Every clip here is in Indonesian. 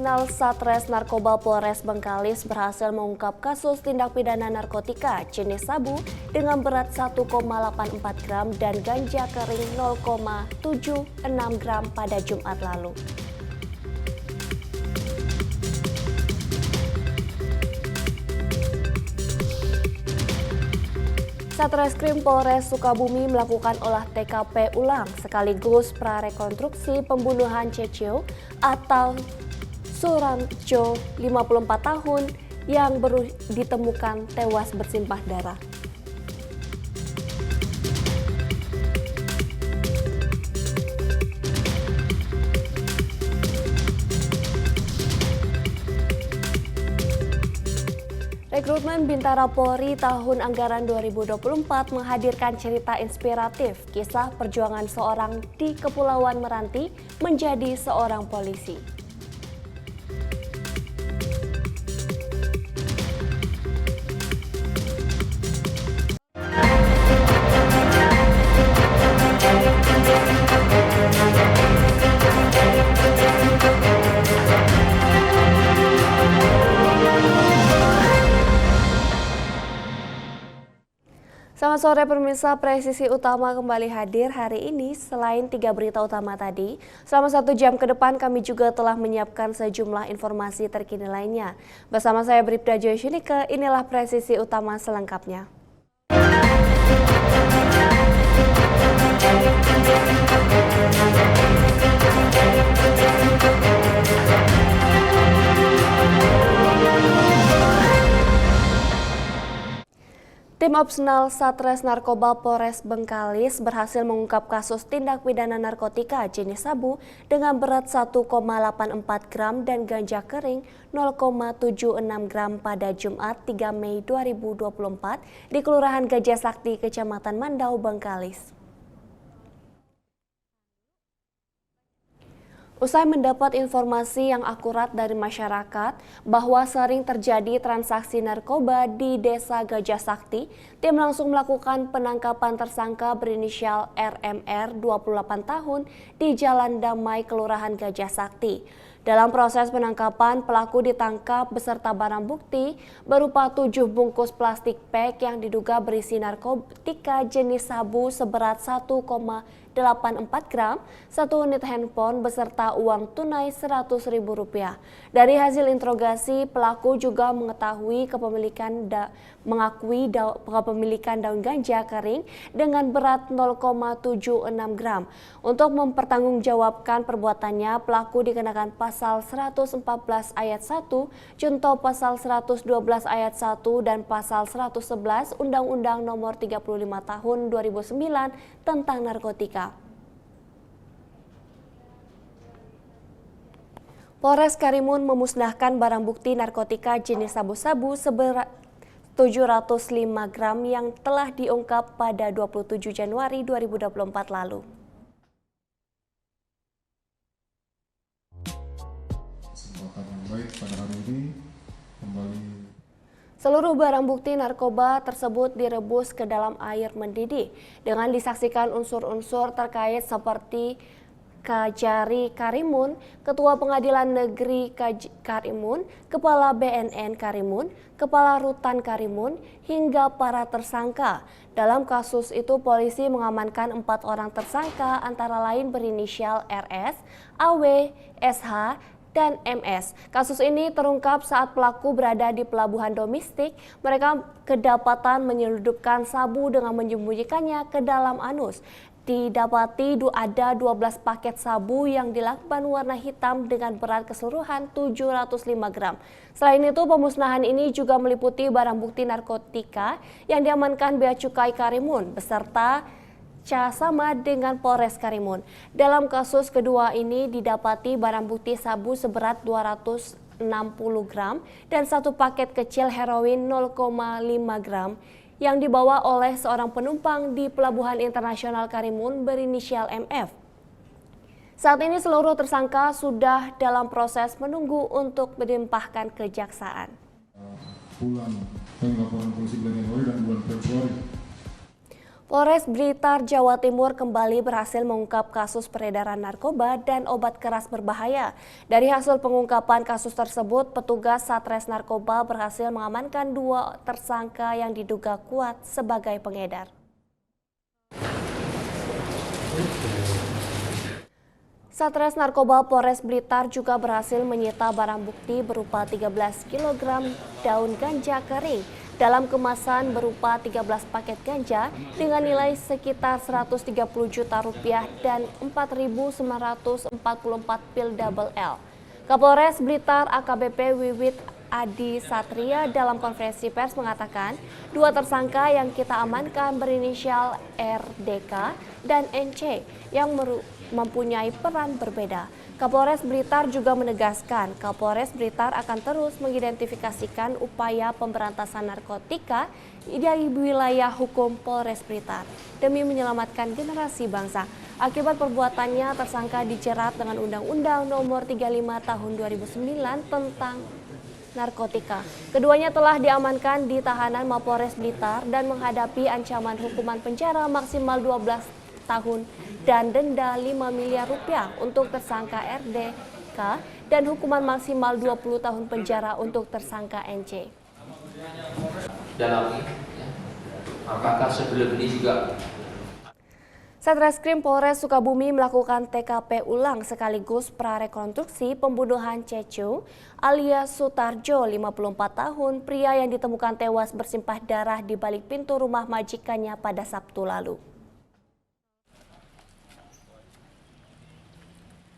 Opsnal Satres Narkoba Polres Bengkalis berhasil mengungkap kasus tindak pidana narkotika jenis sabu dengan berat 1,84 gram dan ganja kering 0,76 gram pada Jumat lalu. Satreskrim Polres Sukabumi melakukan olah TKP ulang sekaligus prarekonstruksi pembunuhan Ceceo atau Suranjo 54 tahun yang baru ditemukan tewas bersimbah darah. Rekrutmen Bintara Polri tahun anggaran 2024 menghadirkan cerita inspiratif kisah perjuangan seorang di Kepulauan Meranti menjadi seorang polisi. Selamat sore pemirsa, Presisi Utama kembali hadir hari ini. Selain 3 berita utama tadi, selama 1 jam ke depan kami juga telah menyiapkan sejumlah informasi terkini lainnya. Bersama saya Bribda Joyunika, inilah Presisi Utama selengkapnya. Tim Opsnal Satres Narkoba Polres Bengkalis berhasil mengungkap kasus tindak pidana narkotika jenis sabu dengan berat 1,84 gram dan ganja kering 0,76 gram pada Jumat 3 Mei 2024 di Kelurahan Gajah Sakti, Kecamatan Mandau, Bengkalis. Usai mendapat informasi yang akurat dari masyarakat bahwa sering terjadi transaksi narkoba di Desa Gajah Sakti, tim langsung melakukan penangkapan tersangka berinisial RMR 28 tahun di Jalan Damai, Kelurahan Gajah Sakti. Dalam proses penangkapan, pelaku ditangkap beserta barang bukti berupa 7 bungkus plastik bag yang diduga berisi narkotika jenis sabu seberat 1,84 gram, 1 unit handphone beserta uang tunai Rp100.000. Dari hasil interogasi, pelaku juga mengakui kepemilikan daun ganja kering dengan berat 0,76 gram. Untuk mempertanggungjawabkan perbuatannya, pelaku dikenakan pasal 114 ayat 1, junto pasal 112 ayat 1 dan pasal 111 Undang-Undang Nomor 35 Tahun 2009 tentang narkotika. Polres Karimun memusnahkan barang bukti narkotika jenis sabu-sabu seberat 705 gram yang telah diungkap pada 27 Januari 2024 lalu. Seluruh barang bukti narkoba tersebut direbus ke dalam air mendidih dengan disaksikan unsur-unsur terkait seperti Kajari Karimun, Ketua Pengadilan Negeri Karimun, Kepala BNN Karimun, Kepala Rutan Karimun, hingga para tersangka. Dalam kasus itu, polisi mengamankan 4 orang tersangka antara lain berinisial RS, AW, SH, dan MS. Kasus ini terungkap saat pelaku berada di pelabuhan domestik. Mereka kedapatan menyelundupkan sabu dengan menyembunyikannya ke dalam anus. Didapati ada 12 paket sabu yang dilakban warna hitam dengan berat keseluruhan 705 gram. Selain itu, pemusnahan ini juga meliputi barang bukti narkotika yang diamankan Bea Cukai Karimun beserta sama dengan Polres Karimun. Dalam kasus kedua ini didapati barang bukti sabu seberat 260 gram dan 1 paket kecil heroin 0,5 gram yang dibawa oleh seorang penumpang di Pelabuhan Internasional Karimun berinisial MF. Saat ini seluruh tersangka sudah dalam proses menunggu untuk dilimpahkan ke kejaksaan. Bulan laporan polisi bulan Januari dan bulan Februari. Polres Blitar, Jawa Timur kembali berhasil mengungkap kasus peredaran narkoba dan obat keras berbahaya. Dari hasil pengungkapan kasus tersebut, petugas Satres Narkoba berhasil mengamankan 2 tersangka yang diduga kuat sebagai pengedar. Satres Narkoba Polres Blitar juga berhasil menyita barang bukti berupa 13 kg daun ganja kering dalam kemasan berupa 13 paket ganja dengan nilai sekitar 130 juta rupiah dan 4.944 pil double L. Kapolres Blitar AKBP Wiwit Adi Satria dalam konferensi pers mengatakan 2 tersangka yang kita amankan berinisial RDK dan NC yang mempunyai peran berbeda. Kapolres Blitar juga menegaskan Kapolres Blitar akan terus mengidentifikasikan upaya pemberantasan narkotika di wilayah hukum Polres Blitar demi menyelamatkan generasi bangsa. Akibat perbuatannya, tersangka dijerat dengan Undang-Undang Nomor 35 Tahun 2009 tentang narkotika. Keduanya telah diamankan di tahanan Mapolres Blitar dan menghadapi ancaman hukuman penjara maksimal 12 tahun dan denda 5 miliar rupiah untuk tersangka RDK dan hukuman maksimal 20 tahun penjara untuk tersangka NC. Dalami, apakah sebelum ini juga Satreskrim Polres Sukabumi melakukan TKP ulang sekaligus prarekonstruksi pembunuhan Cecu alias Sutarjo, 54 tahun, pria yang ditemukan tewas bersimpah darah di balik pintu rumah majikannya pada Sabtu lalu.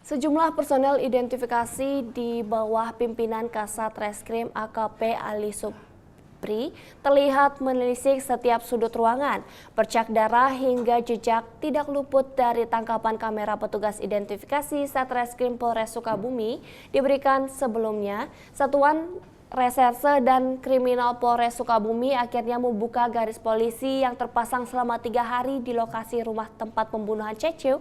Sejumlah personel identifikasi di bawah pimpinan Kasat Reskrim AKP Ali Supri terlihat menelisik setiap sudut ruangan. Bercak darah hingga jejak tidak luput dari tangkapan kamera petugas identifikasi Satreskrim Polres Sukabumi diberikan sebelumnya. Satuan Reserse dan Kriminal Polres Sukabumi akhirnya membuka garis polisi yang terpasang selama 3 hari di lokasi rumah tempat pembunuhan Cecil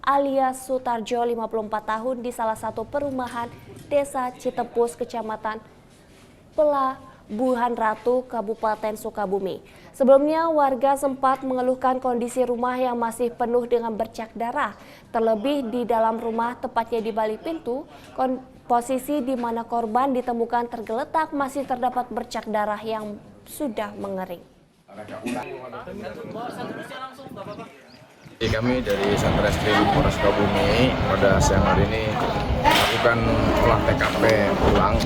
alias Sutarjo, 54 tahun di salah satu perumahan Desa Citepus, Kecamatan Pelabuhan Ratu, Kabupaten Sukabumi. Sebelumnya warga sempat mengeluhkan kondisi rumah yang masih penuh dengan bercak darah. Terlebih di dalam rumah, tepatnya di balik pintu, posisi di mana korban ditemukan tergeletak masih terdapat bercak darah yang sudah mengering. Kami dari Satreskrim Polres Sukabumi pada siang hari ini melakukan olah TKP ulang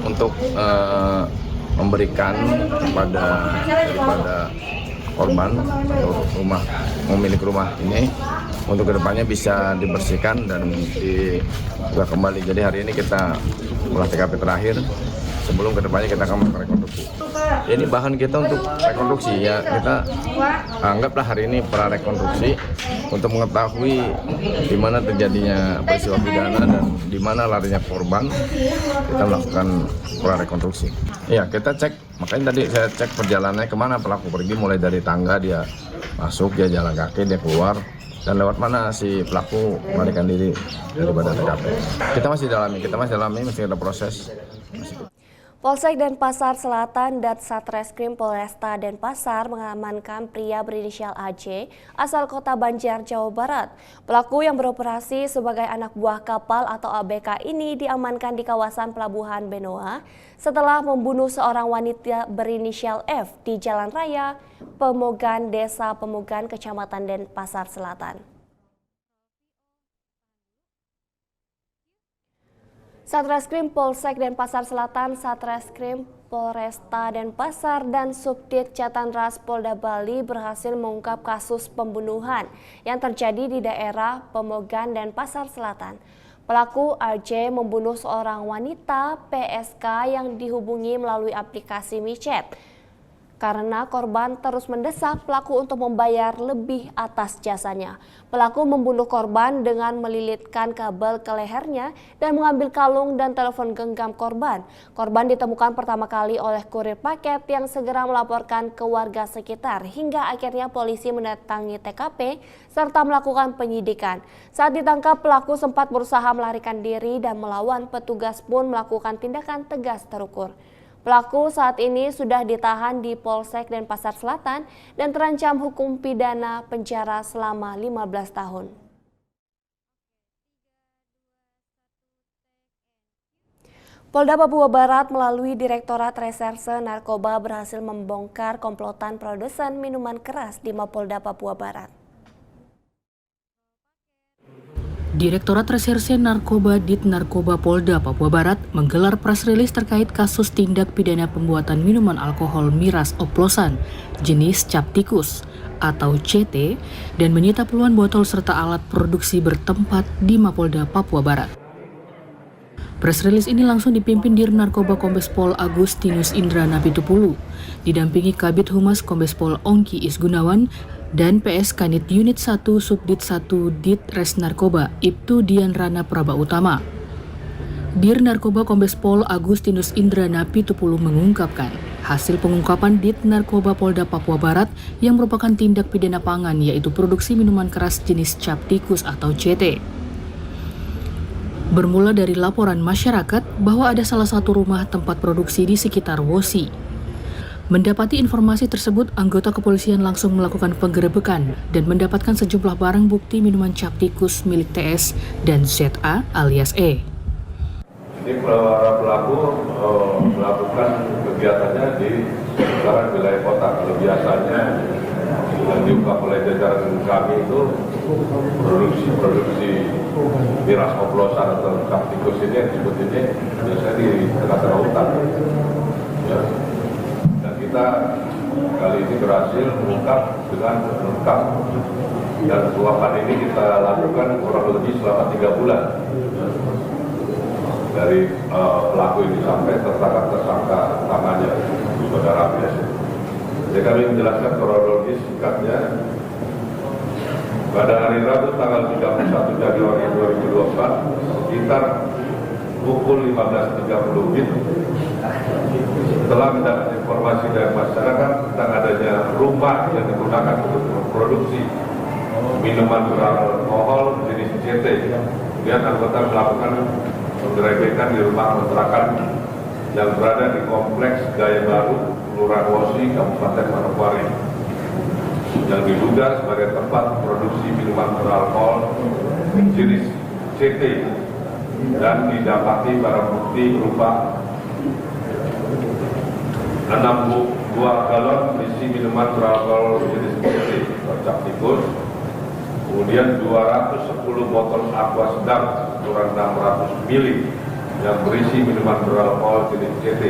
untuk memberikan daripada korban atau pemilik rumah ini untuk kedepannya bisa dibersihkan dan dibuka kembali. Jadi hari ini kita olah TKP terakhir sebelum kedepannya kita akan melakukan rekonstruksi. Ini bahan kita untuk rekonstruksi ya, kita anggaplah hari ini prarekonstruksi untuk mengetahui di mana terjadinya peristiwa pidana dan di mana larinya korban. Kita melakukan prarekonstruksi. Ya, kita cek, makanya tadi saya cek perjalanannya kemana pelaku pergi, mulai dari tangga dia masuk, dia jalan kaki, dia keluar, dan lewat mana si pelaku melarikan diri daripada TKP. Kita masih dalami, masih ada proses. Polsek Denpasar Selatan dan Satreskrim Polresta Denpasar mengamankan pria berinisial AJ asal kota Banjar, Jawa Barat. Pelaku yang beroperasi sebagai anak buah kapal atau ABK ini diamankan di kawasan Pelabuhan Benoa setelah membunuh seorang wanita berinisial F di Jalan Raya Pemogan, Desa Pemogan, Kecamatan Denpasar Selatan. Satreskrim Polsek Denpasar Selatan, Satreskrim Polresta Denpasar, dan Subdit Catanras Polda Bali berhasil mengungkap kasus pembunuhan yang terjadi di daerah Pemogan Denpasar Selatan. Pelaku AJ membunuh seorang wanita PSK yang dihubungi melalui aplikasi micet. Karena korban terus mendesak pelaku untuk membayar lebih atas jasanya. Pelaku membunuh korban dengan melilitkan kabel ke lehernya dan mengambil kalung dan telepon genggam korban. Korban ditemukan pertama kali oleh kurir paket yang segera melaporkan ke warga sekitar hingga akhirnya polisi mendatangi TKP serta melakukan penyidikan. Saat ditangkap, pelaku sempat berusaha melarikan diri dan melawan, petugas pun melakukan tindakan tegas terukur. Pelaku saat ini sudah ditahan di Polsek Denpasar Selatan dan terancam hukum pidana penjara selama 15 tahun. Polda Papua Barat melalui Direktorat Reserse Narkoba berhasil membongkar komplotan produsen minuman keras di Mapolda Papua Barat. Direktorat Reserse Narkoba Dit Narkoba Polda Papua Barat menggelar press release terkait kasus tindak pidana pembuatan minuman alkohol miras oplosan jenis cap tikus atau CT dan menyita puluhan botol serta alat produksi bertempat di Mapolda Papua Barat. Press release ini langsung dipimpin Dir Narkoba Kombes Pol Agustinus Indra Napitupulu, didampingi Kabid Humas Kombes Pol Ongki Isgunawan dan PS Kanit Unit 1 Subdit 1 Dit Res Narkoba Ibtu Dian Rana Praba Utama. Dir Narkoba Kombes Pol Agustinus Indra Napitupulu mengungkapkan hasil pengungkapan Dit Narkoba Polda Papua Barat yang merupakan tindak pidana pangan yaitu produksi minuman keras jenis cap tikus atau CT. Bermula dari laporan masyarakat bahwa ada salah satu rumah tempat produksi di sekitar Wosi. Mendapati informasi tersebut, anggota kepolisian langsung melakukan penggerebekan dan mendapatkan sejumlah barang bukti minuman cap tikus milik TS dan ZA alias E. Ini para pelaku melakukan kegiatannya di sekitaran wilayah kota. Kalau biasanya yang diungkap oleh jajaran kami itu produksi miras oplosan atau cap tikus ini yang disebut ini biasanya di tengah-tengah hutan. Ya. Dan kita kali ini berhasil mengungkap dengan lengkap. Dan suapan ini kita lakukan kurang lebih selama 3 bulan. Dari pelaku ini sampai tersangka tangannya saudara PS. Jadi kami menjelaskan kronologis singkatnya. Pada hari Rabu tanggal 31 Januari 2024 sekitar pukul 15.30 WIB setelah mendapat informasi dari masyarakat tentang adanya rumah yang digunakan untuk memproduksi minuman beralkohol jenis CT. Kemudian anggota melakukan penggerebekan di rumah kontrakan yang berada di Kompleks Gaya Baru, Kelurahan Wosi, Kabupaten Manokwari, yang diduga sebagai tempat produksi minuman beralkohol jenis CT dan didapati barang bukti berupa 6 buah galon berisi minuman beralkohol jenis CT atau cap tikus, kemudian 210 botol aqua sedang ukuran 600 ml yang berisi minuman beralkohol jenis CT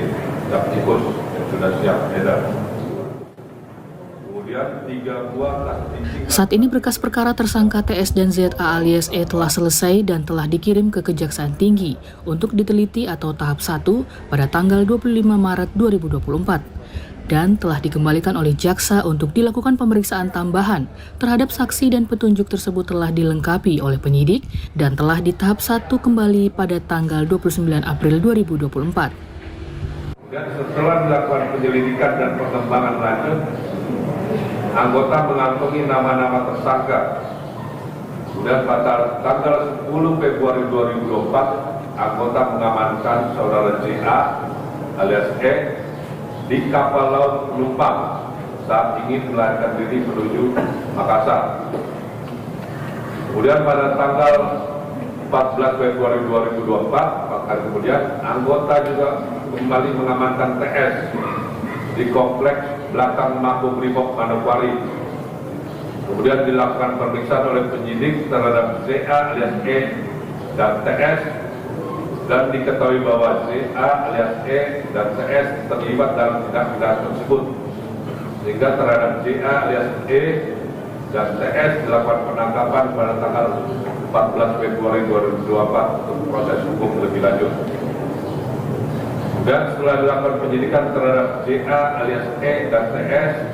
cap tikus yang sudah siap edar. Saat ini berkas perkara tersangka TS dan ZA alias E telah selesai dan telah dikirim ke Kejaksaan Tinggi untuk diteliti atau tahap 1 pada tanggal 25 Maret 2024 dan telah dikembalikan oleh jaksa untuk dilakukan pemeriksaan tambahan terhadap saksi dan petunjuk tersebut telah dilengkapi oleh penyidik dan telah di tahap 1 kembali pada tanggal 29 April 2024. Dan setelah dilakukan penyelidikan dan pengembangan lanjut, anggota mengantongi nama-nama tersangka. Dan pada tanggal 10 Februari 2024, anggota mengamankan saudara JA alias E di kapal laut Pelumpang saat ingin melarikan diri menuju Makassar. Kemudian pada tanggal 14 Februari 2024, bahkan kemudian anggota juga kembali mengamankan TS di Kompleks belakang Makobrimob Manokwari. Kemudian dilakukan pemeriksaan oleh penyidik terhadap ZA alias E dan TS dan diketahui bahwa ZA alias E dan TS terlibat dalam tindak pidana tersebut. Sehingga terhadap ZA alias E dan TS dilakukan penangkapan pada tanggal 14 Februari 2024 untuk proses hukum lebih lanjut. Dan setelah dilakukan penyidikan terhadap JA alias E dan TS,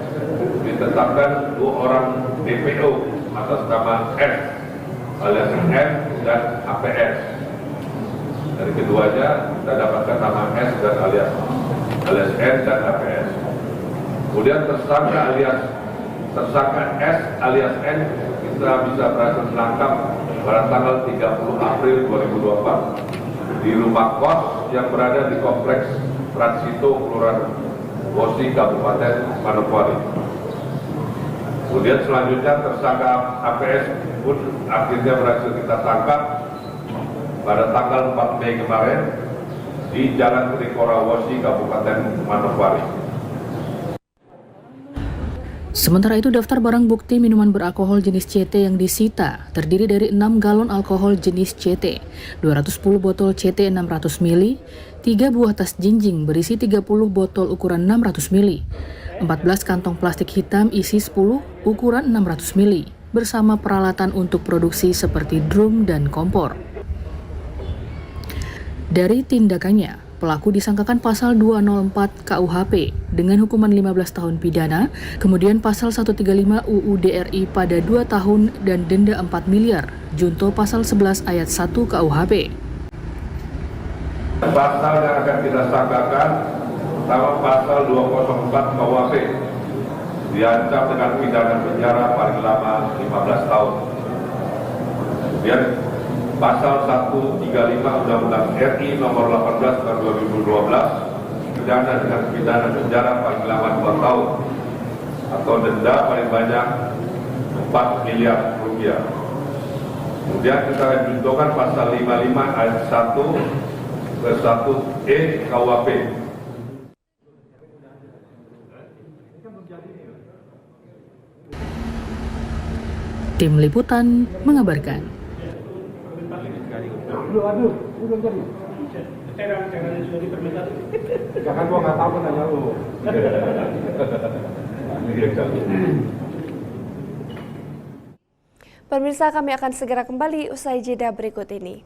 ditetapkan 2 orang DPO atas nama F alias M dan APS. Dari keduanya kita dapatkan nama S dan alias N dan APS. Kemudian tersangka S alias N kita bisa berhasil menangkap pada tanggal 30 April 2024 di rumah kos yang berada di Kompleks Transito, Kelurahan Wosi, Kabupaten Manokwari. Kemudian selanjutnya tersangka APS pun akhirnya berhasil kita tangkap pada tanggal 4 Mei kemarin di Jalan Trikora Wosi, Kabupaten Manokwari. Sementara itu, daftar barang bukti minuman beralkohol jenis CT yang disita terdiri dari 6 galon alkohol jenis CT, 210 botol CT 600 ml, 3 buah tas jinjing berisi 30 botol ukuran 600 ml, 14 kantong plastik hitam isi 10 ukuran 600 ml, bersama peralatan untuk produksi seperti drum dan kompor. Dari tindakannya, pelaku disangkakan pasal 204 KUHP dengan hukuman 15 tahun pidana, kemudian pasal 135 UU DRI pada 2 tahun dan denda 4 miliar, junto pasal 11 ayat 1 KUHP. Pasal yang akan kita sangkakan pertama pasal 204 KUHP, diancam dengan pidana penjara paling lama 15 tahun. Kemudian pasal 135 Undang-Undang RI nomor 18 tahun 2012, pidana dengan pidana penjara paling lama 2 tahun atau denda paling banyak 4 miliar rupiah. Kemudian kita akan juntokan pasal 55 ayat 1 ke 1E KUHP. Tim Liputan mengabarkan. Aduh, belum jadi. Jangan gua nggak tahu nanya lu. Pemirsa, kami akan segera kembali usai jeda berikut ini.